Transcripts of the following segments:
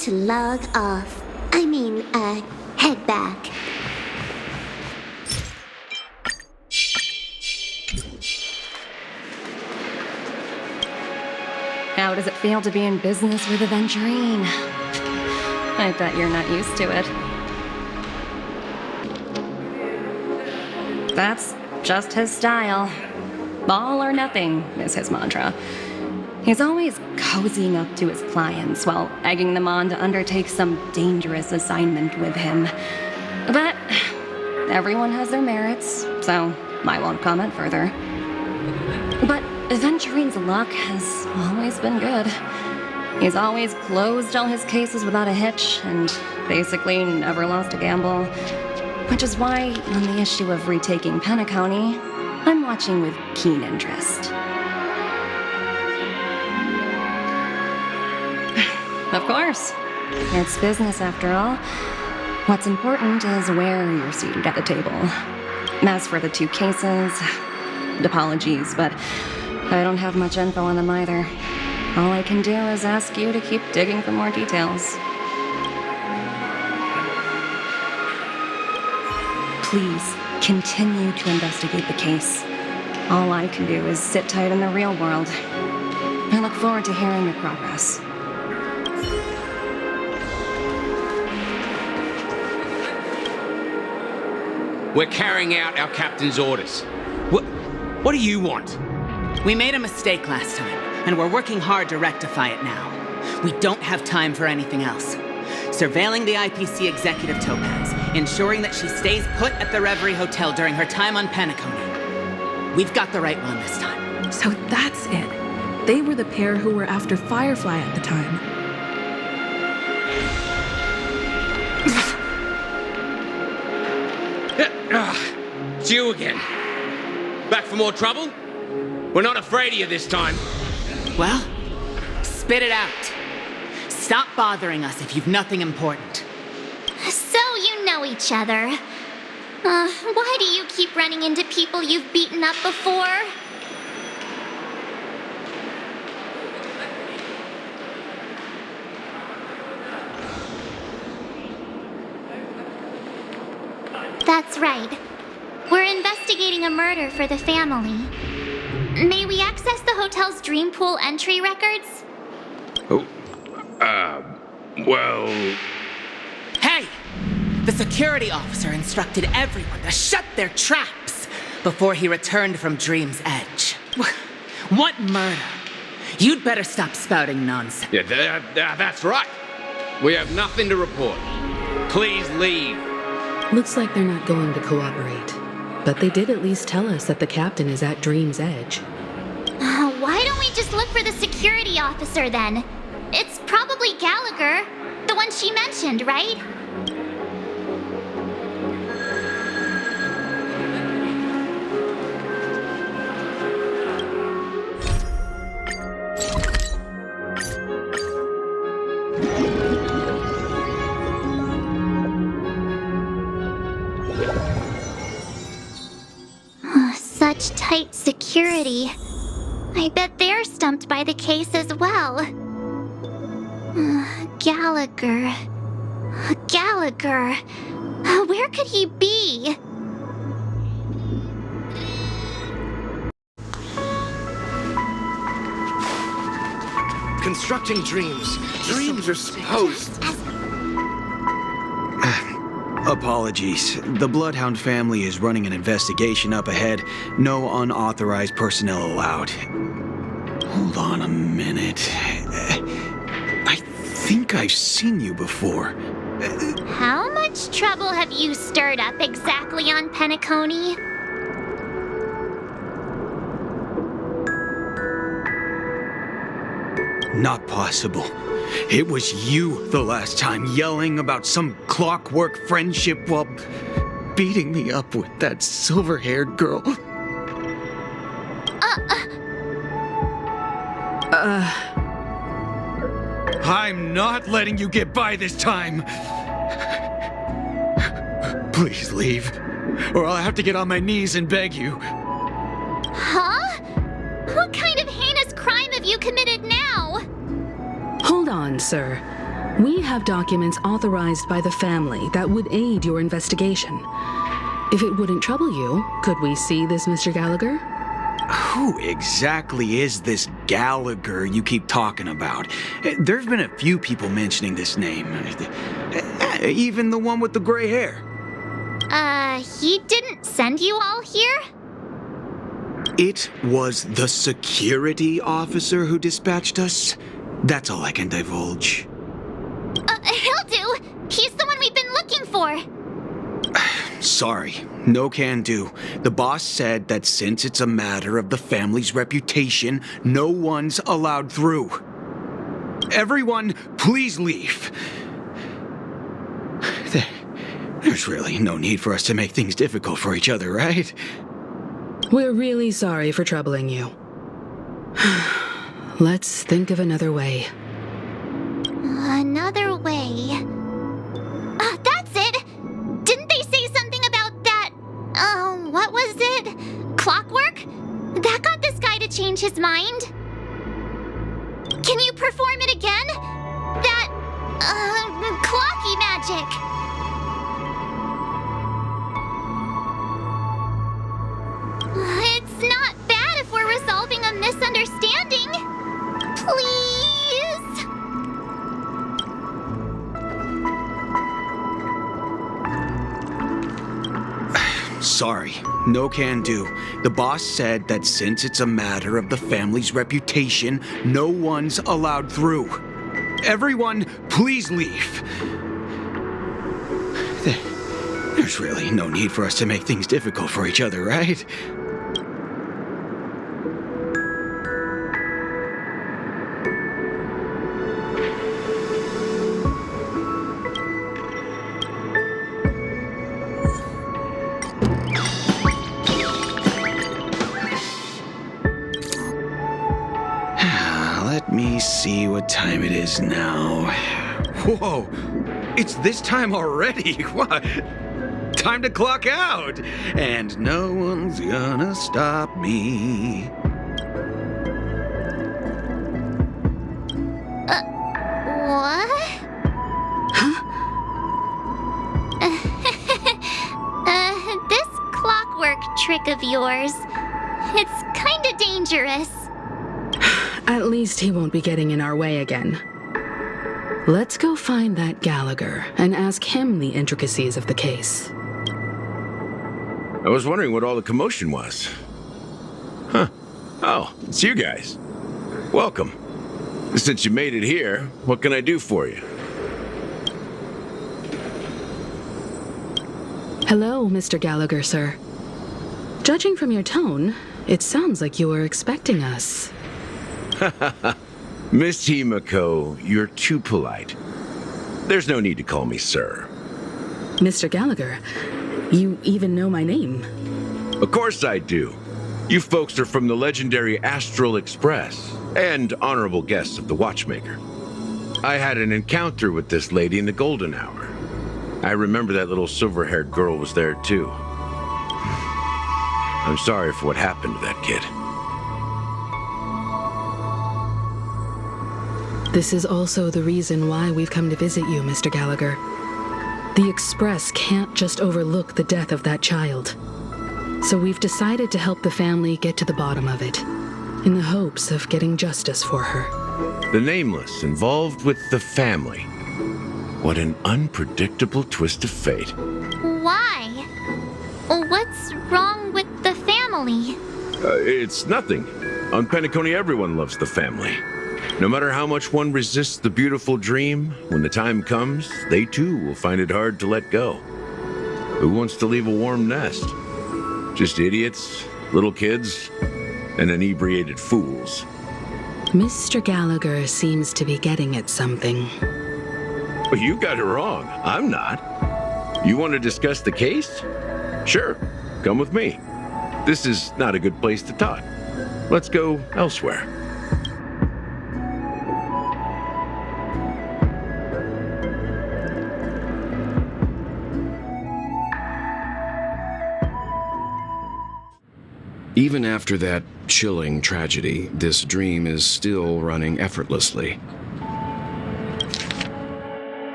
to log off. I mean, head back. How does it feel to be in business with Aventurine? I bet you're not used to it. That's just his style. All or nothing is his mantra. He's always cozying up to his clients while egging them on to undertake some dangerous assignment with him. But everyone has their merits, so I won't comment further. But Aventurine's luck has always been good. He's always closed all his cases without a hitch and basically never lost a gamble. Which is why, on the issue of retaking Penacony, I'm watching with keen interest. Of course. It's business after all. What's important is where you're seated at the table. As for the 2 cases, apologies, but I don't have much info on them either. All I can do is ask you to keep digging for more details. Please, continue to investigate the case. All I can do is sit tight in the real world. I look forward to hearing your progress. We're carrying out our captain's orders. What do you want? We made a mistake last time, and we're working hard to rectify it now. We don't have time for anything else. Surveilling the IPC executive Topaz, ensuring that she stays put at the Reverie Hotel during her time on Penacony. We've got the right one this time. So that's it. They were the pair who were after Firefly at the time. It's you again. Back for more trouble? We're not afraid of you this time. Well, spit it out. Stop bothering us if you've nothing important. So you know each other. Why do you keep running into people you've beaten up before? That's right. We're investigating a murder for the family. May we access the hotel's dream pool entry records? Well... Hey! The security officer instructed everyone to shut their traps before he returned from Dream's Edge. What murder? You'd better stop spouting nonsense. Yeah, that's right. We have nothing to report. Please leave. Looks like they're not going to cooperate. But they did at least tell us that the captain is at Dream's Edge. Why don't we just look for the security officer then? It's probably Gallagher, the one she mentioned, right? Such tight security. I bet they're stumped by the case as well. Gallagher. Gallagher. Where could he be? Constructing dreams. Dreams are supposed... Apologies. The Bloodhound family is running an investigation up ahead. No unauthorized personnel allowed. Hold on a minute. I think I've seen you before. How much trouble have you stirred up exactly on Penacony? Not possible. It was you the last time, yelling about some clockwork friendship while beating me up with that silver-haired girl. I'm not letting you get by this time. Please leave, or I'll have to get on my knees and beg you. Huh? What kind of heinous crime have you committed now? Hold on, sir. We have documents authorized by the family that would aid your investigation. If it wouldn't trouble you, could we see this, Mr. Gallagher? Who exactly is this Gallagher you keep talking about? There've been a few people mentioning this name. Even the one with the gray hair. He didn't send you all here? It was the security officer who dispatched us. That's all I can divulge. He'll do. He's the one we've been looking for. Sorry, no can do. The boss said that since it's a matter of the family's reputation, no one's allowed through. Everyone, please leave. There's really no need for us to make things difficult for each other, right? We're really sorry for troubling you. Let's think of another way. Another way. That's it! Didn't they say something about that? What was it? Clockwork? That got this guy to change his mind? Can you perform it again? That, clocky magic. It's not bad if we're resolving a misunderstanding. Please? Sorry, no can do. The boss said that since it's a matter of the family's reputation, no one's allowed through. Everyone, please leave. There's really no need for us to make things difficult for each other, right? Let me see what time it is now. Whoa, it's this time already. What? Time to clock out. And no one's gonna stop me. What? This clockwork trick of yours, it's kinda dangerous. At least he won't be getting in our way again. Let's go find that Gallagher and ask him the intricacies of the case. I was wondering what all the commotion was. Huh. Oh, it's you guys. Welcome. Since you made it here, what can I do for you? Hello, Mr. Gallagher, sir. Judging from your tone, it sounds like you were expecting us. Miss Himiko, you're too polite. There's no need to call me sir. Mr. Gallagher, you even know my name. Of course I do. You folks are from the legendary Astral Express and honorable guests of the Watchmaker. I had an encounter with this lady in the golden hour. I remember that little silver-haired girl was there too. I'm sorry for what happened to that kid. This is also the reason why we've come to visit you, Mr. Gallagher. The Express can't just overlook the death of that child. So we've decided to help the family get to the bottom of it, in the hopes of getting justice for her. The Nameless involved with the family. What an unpredictable twist of fate. Why? What's wrong with the family? It's nothing. On Penacony, everyone loves the family. No matter how much one resists the beautiful dream, when the time comes, they too will find it hard to let go. Who wants to leave a warm nest? Just idiots, little kids, and inebriated fools. Mr. Gallagher seems to be getting at something. Well, you got it wrong. I'm not. You want to discuss the case? Sure, come with me. This is not a good place to talk. Let's go elsewhere. Even after that chilling tragedy, this dream is still running effortlessly.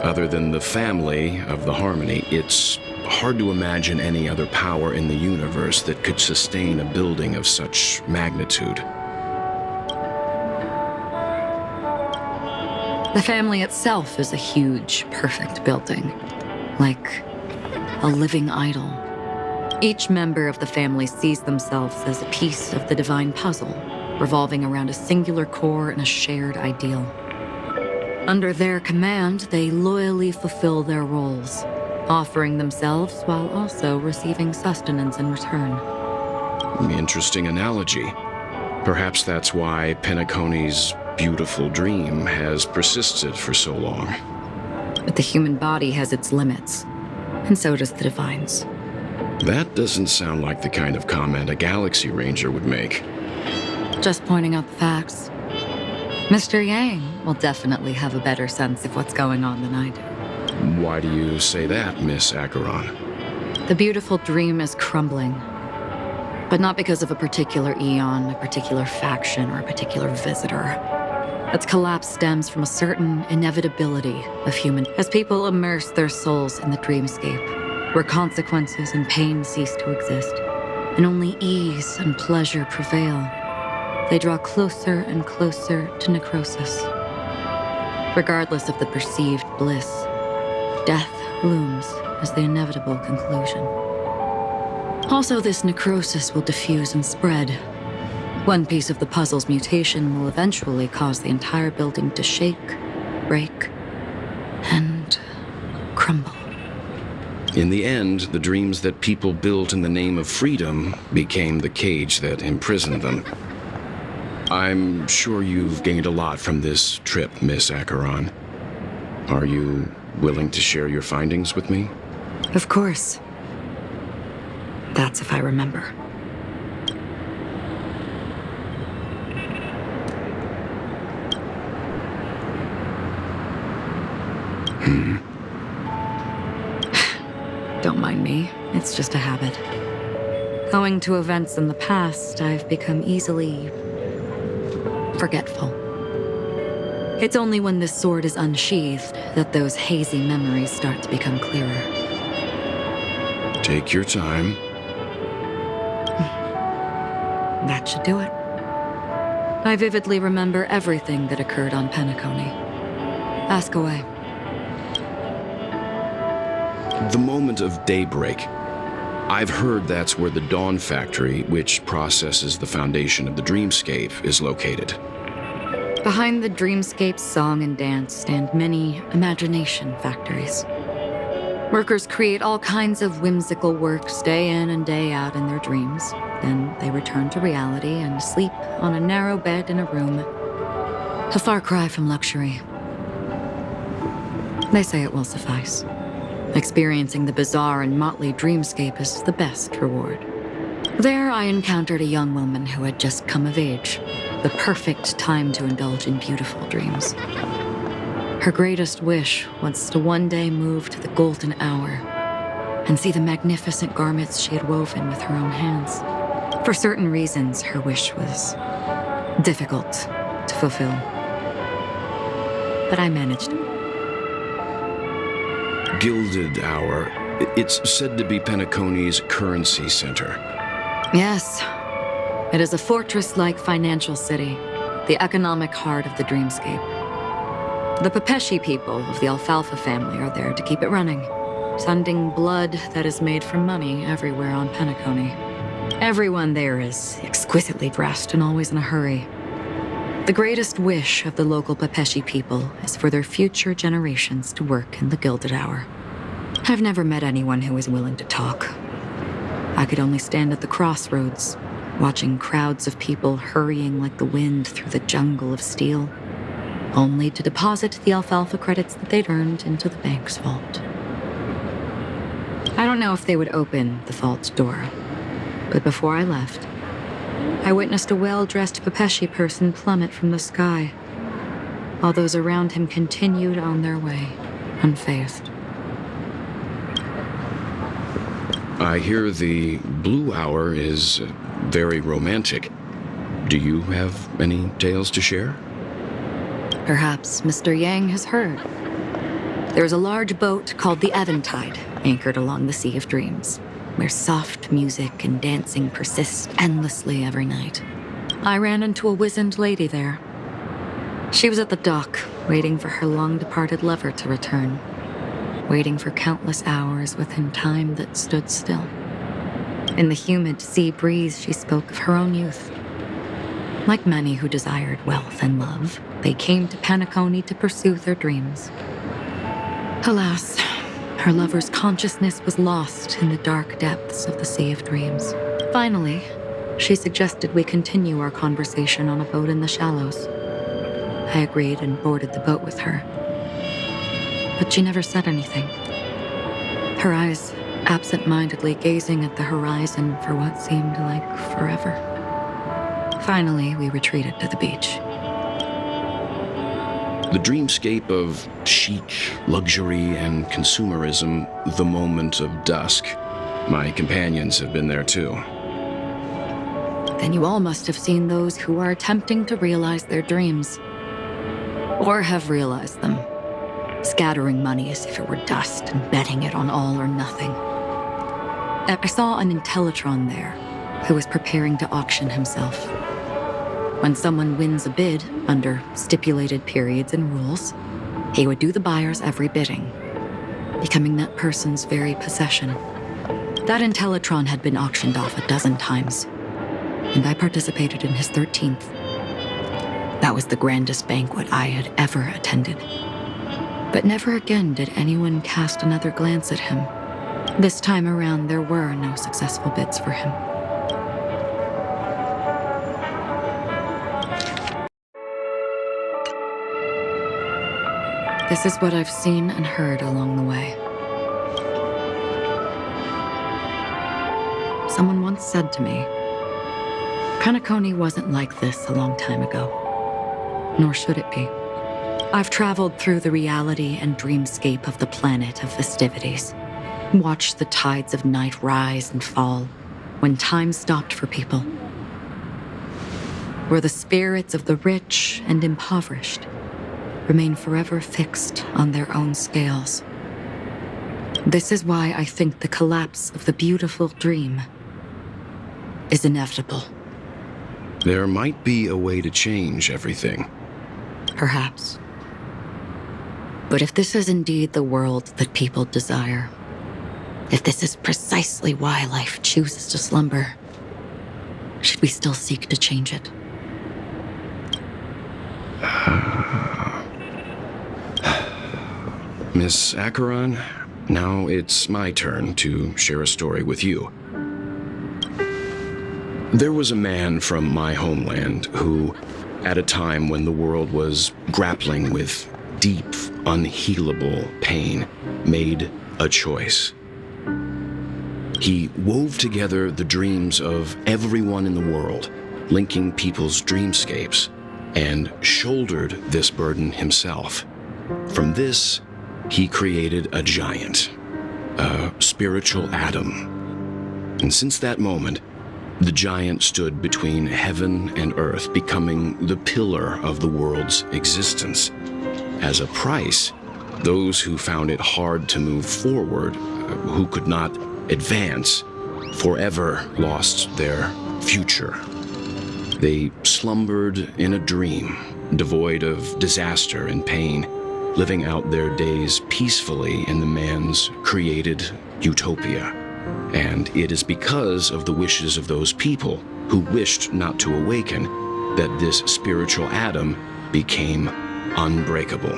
Other than the family of the Harmony, it's hard to imagine any other power in the universe that could sustain a building of such magnitude. The family itself is a huge, perfect building, like a living idol. Each member of the family sees themselves as a piece of the divine puzzle, revolving around a singular core and a shared ideal. Under their command, they loyally fulfill their roles, offering themselves while also receiving sustenance in return. Interesting analogy. Perhaps that's why Penacony's beautiful dream has persisted for so long. But the human body has its limits, and so does the divine's. That doesn't sound like the kind of comment a Galaxy Ranger would make. Just pointing out the facts. Mr. Yang will definitely have a better sense of what's going on than I do. Why do you say that, Miss Acheron? The beautiful dream is crumbling. But not because of a particular eon, a particular faction, or a particular visitor. Its collapse stems from a certain inevitability of human as people immerse their souls in the dreamscape, where consequences and pain cease to exist, and only ease and pleasure prevail. They draw closer and closer to necrosis. Regardless of the perceived bliss, death looms as the inevitable conclusion. Also, this necrosis will diffuse and spread. One piece of the puzzle's mutation will eventually cause the entire building to shake, break, and crumble. In the end, the dreams that people built in the name of freedom became the cage that imprisoned them. I'm sure you've gained a lot from this trip, Miss Acheron. Are you willing to share your findings with me? Of course. That's if I remember. Don't mind me. It's just a habit. Owing to events in the past, I've become easily forgetful. It's only when this sword is unsheathed that those hazy memories start to become clearer. Take your time. That should do it. I vividly remember everything that occurred on Penacony. Ask away. The moment of daybreak. I've heard that's where the Dawn Factory, which processes the foundation of the dreamscape, is located. Behind the dreamscape's song and dance stand many imagination factories. Workers create all kinds of whimsical works day in and day out in their dreams. Then they return to reality and sleep on a narrow bed in a room. A far cry from luxury. They say it will suffice. Experiencing the bizarre and motley dreamscape is the best reward. There I encountered a young woman who had just come of age. The perfect time to indulge in beautiful dreams. Her greatest wish was to one day move to the golden hour and see the magnificent garments she had woven with her own hands. For certain reasons, her wish was difficult to fulfill. But I managed. Gilded Hour. It's said to be Penacony's currency center. Yes. It is a fortress-like financial city, the economic heart of the dreamscape. The Pepeshi people of the Alfalfa family are there to keep it running, sending blood that is made from money everywhere on Penacony. Everyone there is exquisitely dressed and always in a hurry. The greatest wish of the local Pepeshi people is for their future generations to work in the Gilded Hour. I've never met anyone who is willing to talk. I could only stand at the crossroads, watching crowds of people hurrying like the wind through the jungle of steel, only to deposit the alfalfa credits that they'd earned into the bank's vault. I don't know if they would open the vault door, but before I left, I witnessed a well-dressed Pepeshi person plummet from the sky, while those around him continued on their way, unfazed. I hear the Blue Hour is very romantic. Do you have any tales to share? Perhaps Mr. Yang has heard. There's a large boat called the Eventide, anchored along the Sea of Dreams, where soft music and dancing persist endlessly every night. I ran into a wizened lady there. She was at the dock, waiting for her long-departed lover to return, waiting for countless hours within time that stood still. In the humid sea breeze, she spoke of her own youth. Like many who desired wealth and love, they came to Penacony to pursue their dreams. Alas, her lover's consciousness was lost in the dark depths of the Sea of Dreams. Finally, she suggested we continue our conversation on a boat in the shallows. I agreed and boarded the boat with her. But she never said anything. Her eyes absent-mindedly gazing at the horizon for what seemed like forever. Finally, we retreated to the beach. The dreamscape of chic, luxury, and consumerism, the moment of dusk. My companions have been there too. Then you all must have seen those who are attempting to realize their dreams. Or have realized them, scattering money as if it were dust and betting it on all or nothing. I saw an Intellitron there who was preparing to auction himself. When someone wins a bid under stipulated periods and rules, he would do the buyer's every bidding, becoming that person's very possession. That Intellitron had been auctioned off 12 times, and I participated in his 13th. That was the grandest banquet I had ever attended. But never again did anyone cast another glance at him. This time around, there were no successful bids for him. This is what I've seen and heard along the way. Someone once said to me, Penacony wasn't like this a long time ago. Nor should it be. I've traveled through the reality and dreamscape of the planet of festivities, watched the tides of night rise and fall when time stopped for people, where the spirits of the rich and impoverished remain forever fixed on their own scales. This is why I think the collapse of the beautiful dream is inevitable. There might be a way to change everything. Perhaps. But if this is indeed the world that people desire, if this is precisely why life chooses to slumber, should we still seek to change it? Miss Acheron, now it's my turn to share a story with you. There was a man from my homeland who, at a time when the world was grappling with deep, unhealable pain, made a choice. He wove together the dreams of everyone in the world, linking people's dreamscapes, and shouldered this burden himself. From this, he created a giant, a spiritual atom. And since that moment, the giant stood between heaven and earth, becoming the pillar of the world's existence. As a price, those who found it hard to move forward, who could not advance, forever lost their future. They slumbered in a dream, devoid of disaster and pain, living out their days peacefully in the man's created utopia. And it is because of the wishes of those people who wished not to awaken that this spiritual atom became unbreakable.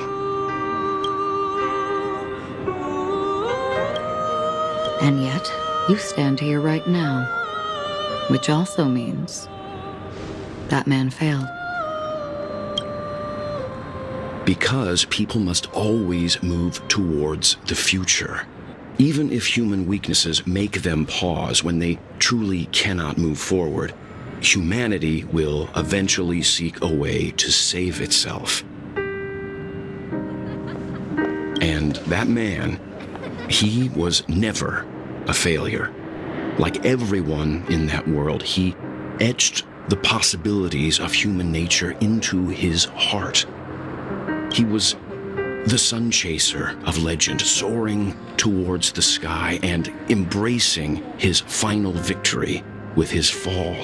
And yet, you stand here right now, which also means that man failed. Because people must always move towards the future. Even if human weaknesses make them pause when they truly cannot move forward, humanity will eventually seek a way to save itself. And that man, he was never a failure. Like everyone in that world, he etched the possibilities of human nature into his heart. He was The sun chaser of legend, soaring towards the sky and embracing his final victory with his fall.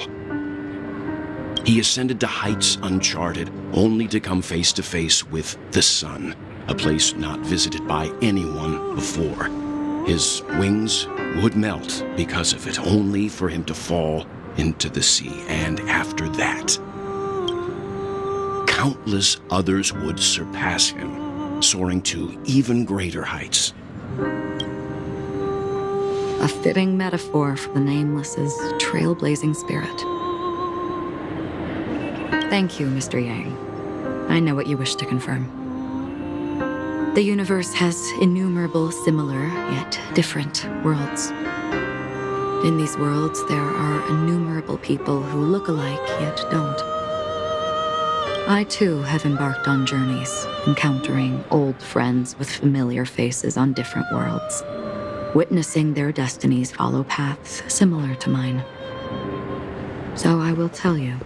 He ascended to heights uncharted, only to come face to face with the sun, a place not visited by anyone before. His wings would melt because of it, only for him to fall into the sea. And after that, countless others would surpass him, soaring to even greater heights. A fitting metaphor for the Nameless's trailblazing spirit. Thank you, Mr. Yang. I know what you wish to confirm. The universe has innumerable similar, yet different worlds. In these worlds, there are innumerable people who look alike, yet don't. I, too, have embarked on journeys, encountering old friends with familiar faces on different worlds, witnessing their destinies follow paths similar to mine. So I will tell you,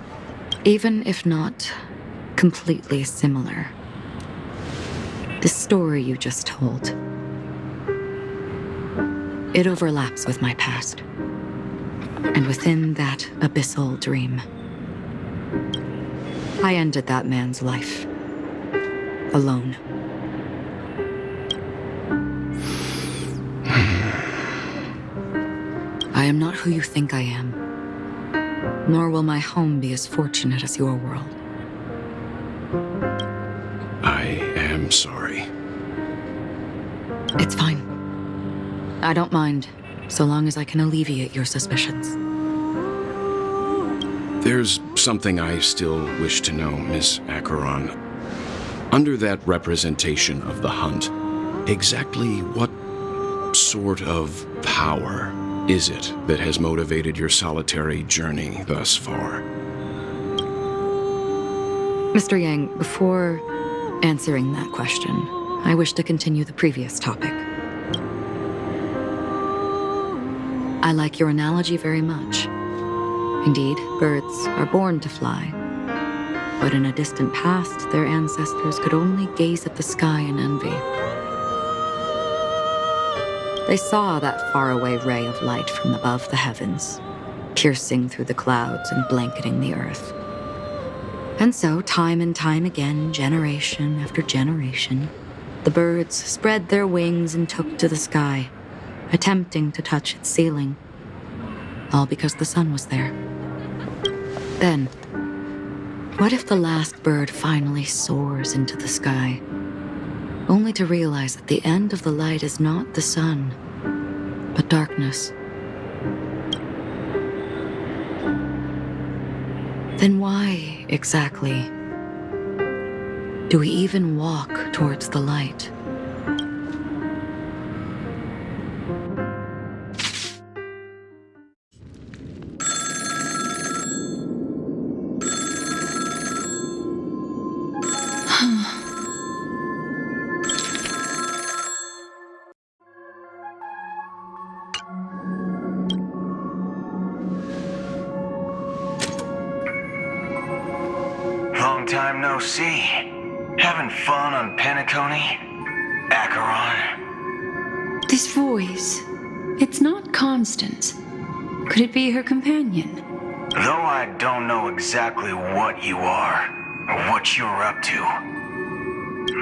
even if not completely similar, the story you just told, it overlaps with my past. And within that abyssal dream, I ended that man's life. Alone. I am not who you think I am, nor will my home be as fortunate as your world. I am sorry. It's fine. I don't mind, so long as I can alleviate your suspicions. There's something I still wish to know, Miss Acheron. Under that representation of the hunt, exactly what sort of power is it that has motivated your solitary journey thus far? Mr. Yang, before answering that question, I wish to continue the previous topic. I like your analogy very much. Indeed, birds are born to fly. But in a distant past, their ancestors could only gaze at the sky in envy. They saw that faraway ray of light from above the heavens, piercing through the clouds and blanketing the earth. And so, time and time again, generation after generation, the birds spread their wings and took to the sky, attempting to touch its ceiling, all because the sun was there. Then, what if the last bird finally soars into the sky, only to realize that the end of the light is not the sun, but darkness? Then why, exactly, do we even walk towards the light? Long time no see. Having fun on Penacony? Acheron? This voice, it's not Constance. Could it be her companion? Though I don't know exactly what you are, or what you're up to,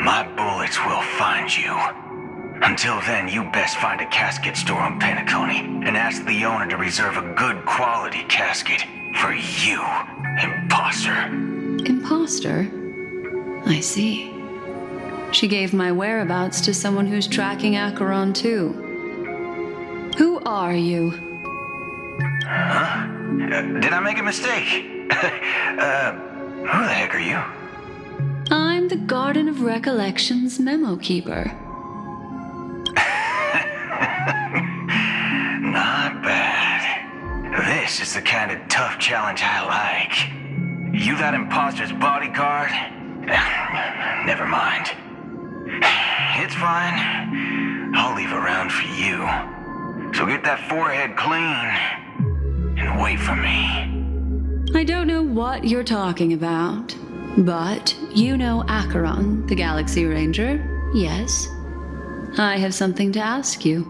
my bullets will find you. Until then, you best find a casket store on Penacony and ask the owner to reserve a good quality casket for you, imposter. Imposter? I see. She gave my whereabouts to someone who's tracking Acheron too. Who are you? Huh? Did I make a mistake? Who the heck are you? I'm the Garden of Recollection's memo keeper. Not bad. This is the kind of tough challenge I like. You that imposter's bodyguard? Never mind. It's fine. I'll leave a round for you. So get that forehead clean and wait for me. I don't know what you're talking about, but you know Acheron, the Galaxy Ranger. yes. I have something to ask you.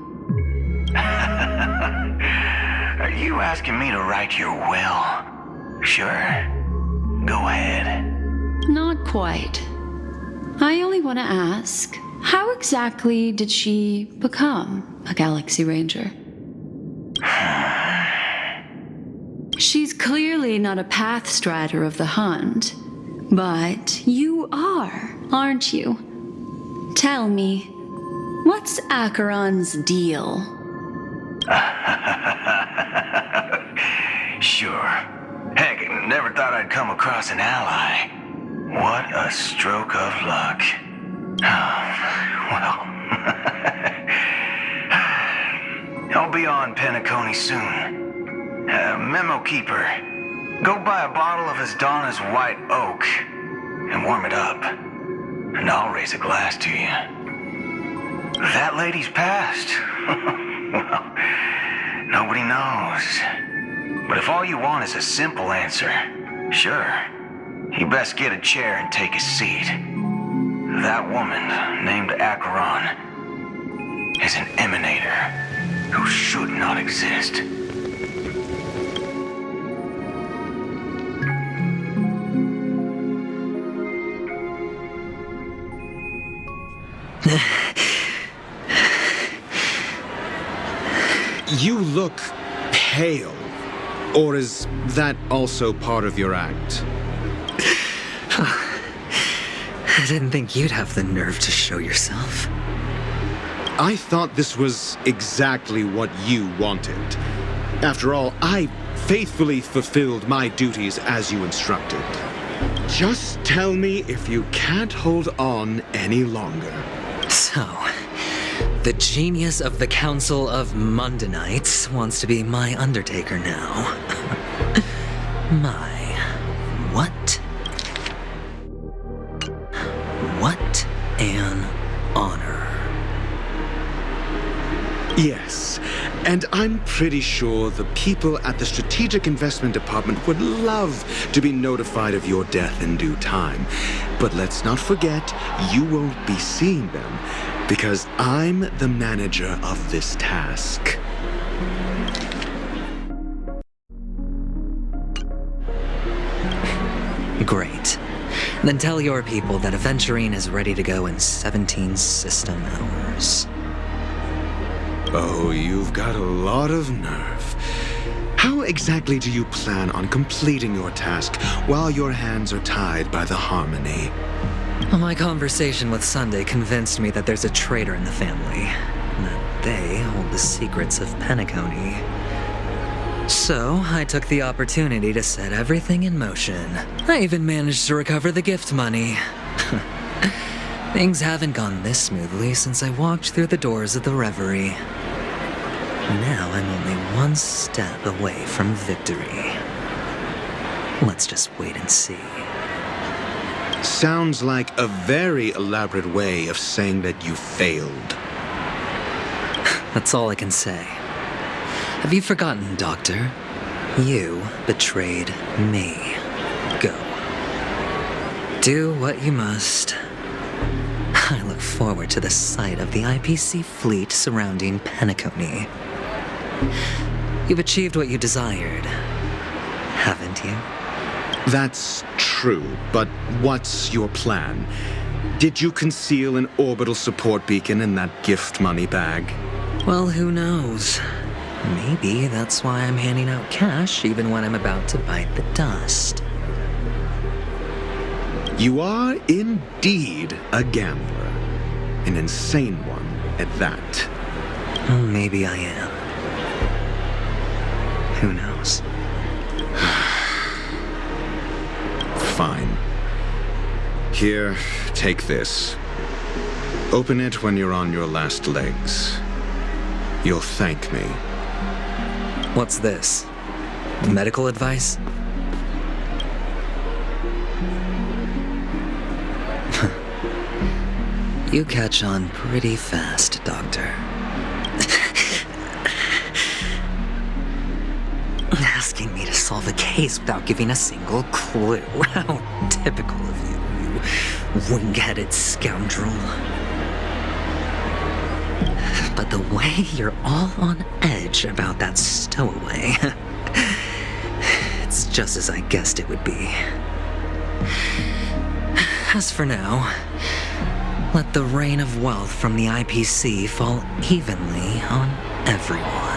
Are you asking me to write your will? Sure. Go ahead. Not quite. I only want to ask, how exactly did she become a Galaxy Ranger? She's clearly not a path strider of the hunt, but you are, aren't you? Tell me, what's Acheron's deal? Sure. Heck, never thought I'd come across an ally. What a stroke of luck. Well, I'll be on Penacony soon. Memo keeper, go buy a bottle of Asdana's white oak and warm it up, and I'll raise a glass to you. That lady's passed. Well, nobody knows. But if all you want is a simple answer, sure, you best get a chair and take a seat. That woman, named Acheron, is an emanator who should not exist. You look pale. Or is that also part of your act? I didn't think you'd have the nerve to show yourself. I thought this was exactly what you wanted. After all, I faithfully fulfilled my duties as you instructed. Just tell me if you can't hold on any longer. So, the genius of the Council of Mundanites wants to be my Undertaker now. My... what? What an honor. Yes, and I'm pretty sure the people at the Strategic Investment Department would love to be notified of your death in due time. But let's not forget, you won't be seeing them, because I'm the manager of this task. Great. Then tell your people that Aventurine is ready to go in 17 system hours. Oh, you've got a lot of nerve. How exactly do you plan on completing your task while your hands are tied by the Harmony? My conversation with Sunday convinced me that there's a traitor in the family, and that they hold the secrets of Penacony. So, I took the opportunity to set everything in motion. I even managed to recover the gift money. Things haven't gone this smoothly since I walked through the doors of the Reverie. Now I'm only one step away from victory. Let's just wait and see. Sounds like a very elaborate way of saying that you failed. That's all I can say. Have you forgotten, Doctor? You betrayed me. Go. Do what you must. I look forward to the sight of the IPC fleet surrounding Penacony. You've achieved what you desired, haven't you? That's true, but what's your plan? Did you conceal an orbital support beacon in that gift money bag? Well, who knows? Maybe that's why I'm handing out cash even when I'm about to bite the dust. You are indeed a gambler. An insane one at that. Maybe I am. Who knows? Fine. Here, take this. Open it when you're on your last legs. You'll thank me. What's this? Medical advice? You catch on pretty fast, Doctor. Asking me to solve a case without giving a single clue. How typical of you, you wing-headed scoundrel. But the way you're all on edge about that stowaway, it's just as I guessed it would be. As for now, let the rain of wealth from the IPC fall evenly on everyone.